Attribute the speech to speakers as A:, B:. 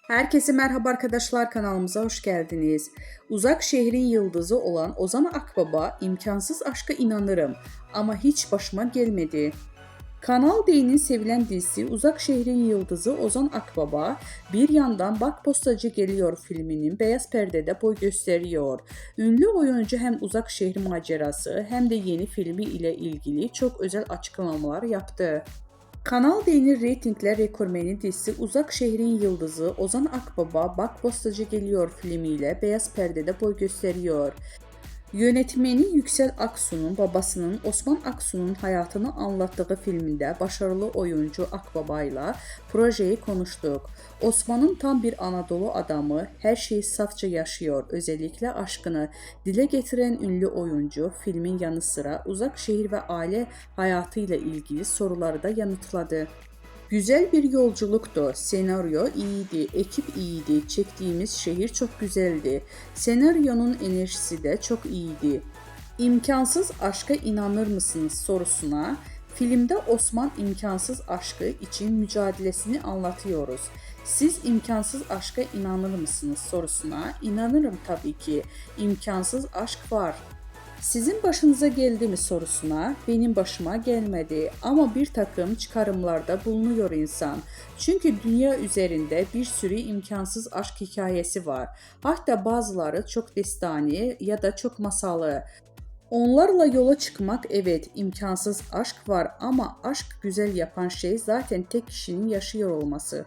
A: Herkese merhaba arkadaşlar, kanalımıza hoş geldiniz. Uzak şehrin yıldızı olan Ozan Akbaba imkansız aşka inanırım ama hiç başıma gelmedi. Kanal D'nin sevilen dizisi Uzak Şehrin Yıldızı Ozan Akbaba bir yandan Bak Postacı Geliyor filminin beyaz perdede boy gösteriyor. Ünlü oyuncu hem Uzak Şehir macerası hem de yeni filmi ile ilgili çok özel açıklamalar yaptı. Kanal D'nin reytingler rekormeni dizisi Uzak Şehrin Yıldızı Ozan Akbaba Bak Postacı Geliyor filmiyle beyaz perdede boy gösteriyor. Yönetmeni Yüksel Aksu'nun babasının Osman Aksu'nun hayatını anlattığı filminde başarılı oyuncu Akbaba ile projeyi konuştuk. Osman'ın tam bir Anadolu adamı, her şeyi safça yaşıyor, özellikle aşkını dile getiren ünlü oyuncu filmin yanı sıra uzak şehir ve aile hayatıyla ilgili soruları da yanıtladı. Güzel bir yolculuktu. Senaryo iyiydi, ekip iyiydi, çektiğimiz şehir çok güzeldi. Senaryonun enerjisi de çok iyiydi. İmkansız aşka inanır mısınız sorusuna, filmde Osman imkansız aşkı için mücadelesini anlatıyoruz. Siz imkansız aşka inanır mısınız sorusuna, inanırım tabii ki. İmkansız aşk var. Sizin başınıza geldi mi sorusuna, benim başıma gelmedi ama bir takım çıkarımlarda bulunuyor insan. Çünkü dünya üzerinde bir sürü imkansız aşk hikayesi var. Hatta bazıları çok destani ya da çok masalı. Onlarla yola çıkmak, evet, imkansız aşk var ama aşk güzel yapan şey zaten tek kişinin yaşıyor olması.